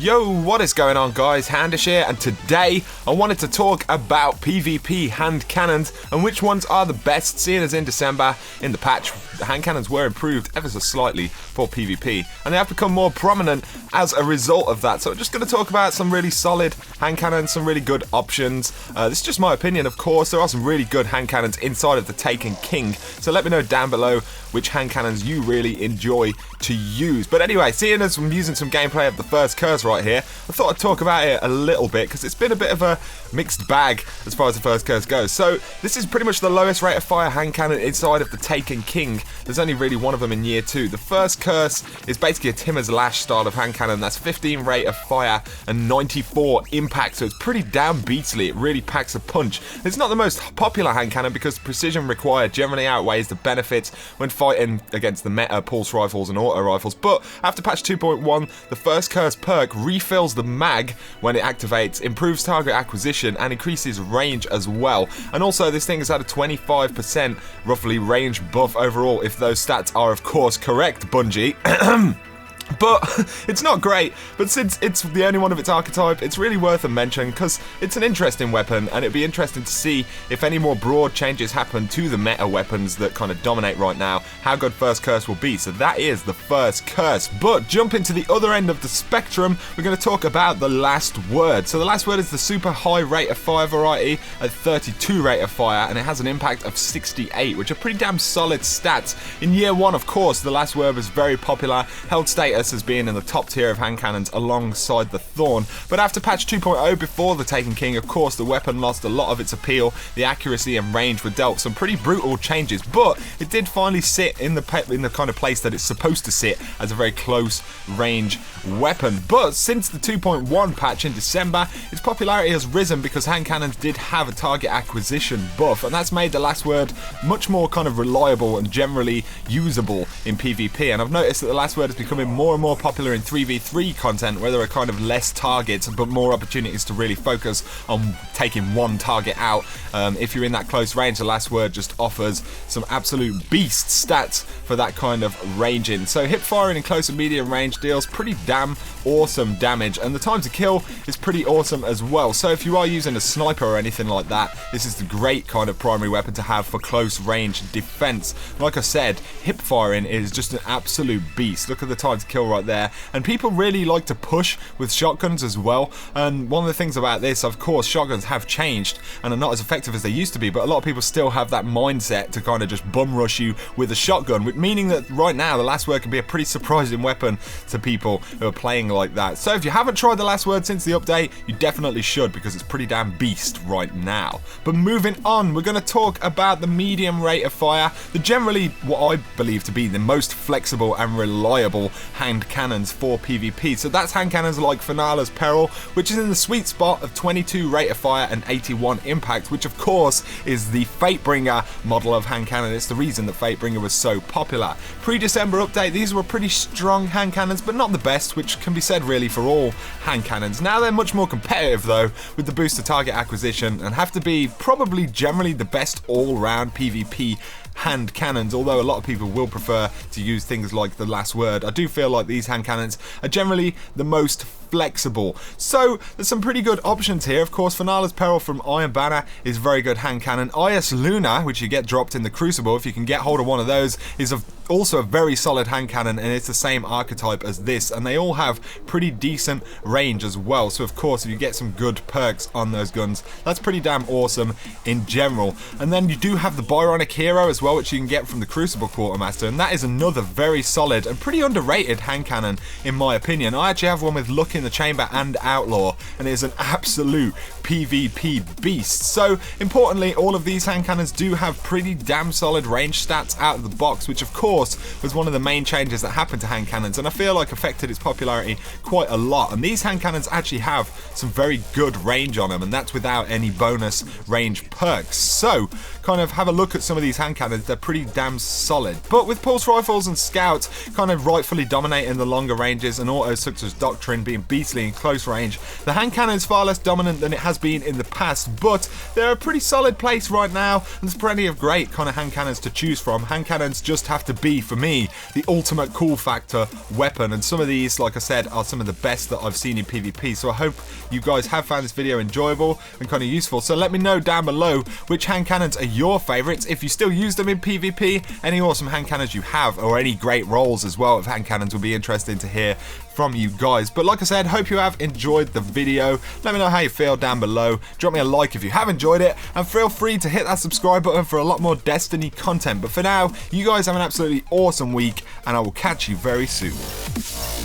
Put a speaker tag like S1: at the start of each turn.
S1: Yo, what is going on guys, Handish here, and today I wanted to talk about PvP hand cannons and which ones are the best, seeing as in December, in the patch, the hand cannons were improved ever so slightly for PvP, and they have become more prominent as a result of that. So I'm just going to talk about some really solid hand cannons, some really good options. This is just my opinion, of course. There are some really good hand cannons inside of the Taken King, so let me know down below which hand cannons you really enjoy to use. But anyway, seeing as I'm using some gameplay of the first curse right here, I thought I'd talk about it a little bit because it's been a bit of a mixed bag as far as the first curse goes. So this is pretty much the lowest rate of fire hand cannon inside of the Taken King. There's only really one of them in year 2. The first curse is basically a Timur's Lash style of hand cannon. That's 15 rate of fire and 94 impact, so it's pretty damn beastly. It really packs a punch. It's not the most popular hand cannon because precision required generally outweighs the benefits when fighting against the meta pulse rifles and auto rifles. But after patch 2.1, the first curse perk refills the mag when it activates, improves target acquisition and increases range as well. And also this thing has had a 25% roughly range buff overall, if those stats are of course correct, Bungie. But it's not great, but since it's the only one of its archetype, it's really worth a mention because it's an interesting weapon, and it'd be interesting to see if any more broad changes happen to the meta weapons that kind of dominate right now, how good first curse will be. So that is the first curse. But jumping to the other end of the spectrum, we're going to talk about the last word. So the last word is the super high rate of fire variety at 32 rate of fire, and it has an impact of 68, which are pretty damn solid stats. In year 1, of course, the last word was very popular, held status as being in the top tier of hand cannons alongside the Thorn. But after patch 2.0, before the Taken King, of course the weapon lost a lot of its appeal. The accuracy and range were dealt some pretty brutal changes, but it did finally sit in the kind of place that it's supposed to sit, as a very close range weapon. But since the 2.1 patch in December, its popularity has risen because hand cannons did have a target acquisition buff, and that's made the last word much more kind of reliable and generally usable in PvP. And I've noticed that the last word is becoming more and more popular in 3v3 content, where there are kind of less targets but more opportunities to really focus on taking one target out. If you're in that close range, the last word just offers some absolute beast stats for that kind of ranging. So hip firing in close and medium range deals pretty damn awesome damage, and the time to kill is pretty awesome as well. So if you are using a sniper or anything like that, this is the great kind of primary weapon to have for close range defense. Like I said, hip firing is just an absolute beast. Look at the time to kill right there, and people really like to push with shotguns as well. And one of the things about this, of course, shotguns have changed and are not as effective as they used to be, but a lot of people still have that mindset to kind of just bum rush you with a shotgun, meaning that right now the last word can be a pretty surprising weapon to people who are playing like that. So if you haven't tried the last word since the update, you definitely should, because it's pretty damn beast right now. But moving on, we're going to talk about the medium rate of fire, the generally what I believe to be the most flexible and reliable hand cannons for PvP. So that's hand cannons like Finala's Peril, which is in the sweet spot of 22 rate of fire and 81 impact, which of course is the Fatebringer model of hand cannon. It's the reason that Fatebringer was so popular. Pre-December update, these were pretty strong hand cannons, but not the best, which can be said really for all hand cannons. Now they're much more competitive though, with the boost to target acquisition, and have to be probably generally the best all-round PvP hand cannons, although a lot of people will prefer to use things like the last word. I do feel like these hand cannons are generally the most flexible. So there's some pretty good options here. Of course, Finala's Peril from Iron Banner is a very good hand cannon. IS Luna, which you get dropped in the Crucible, if you can get hold of one of those, is also a very solid hand cannon, and it's the same archetype as this, and they all have pretty decent range as well. So of course, if you get some good perks on those guns, that's pretty damn awesome in general. And then you do have the Byronic Hero as well, which you can get from the Crucible Quartermaster, and that is another very solid and pretty underrated hand cannon in my opinion. I actually have one with Luck in the Chamber and Outlaw, and it is an absolute PvP beast. So importantly, all of these hand cannons do have pretty damn solid range stats out of the box, which of course was one of the main changes that happened to hand cannons, and I feel like affected its popularity quite a lot. And these hand cannons actually have some very good range on them, and that's without any bonus range perks. So kind of have a look at some of these hand cannons, they're pretty damn solid. But with pulse rifles and scouts kind of rightfully dominating the longer ranges, and autos such as Doctrine being beastly in close range, the hand cannon is far less dominant than it has has been in the past, but they're a pretty solid place right now. There's plenty of great kind of hand cannons to choose from. Hand cannons just have to be, for me, the ultimate cool factor weapon, and some of these, like I said, are some of the best that I've seen in PvP. So I hope you guys have found this video enjoyable and kind of useful. So let me know down below which hand cannons are your favorites, if you still use them in PvP, any awesome hand cannons you have, or any great rolls as well of hand cannons would be interesting to hear from you guys. But like I said, hope you have enjoyed the video. Let me know how you feel down below. Drop me a like if you have enjoyed it, and feel free to hit that subscribe button for a lot more Destiny content. But for now, you guys have an absolutely awesome week, and I will catch you very soon.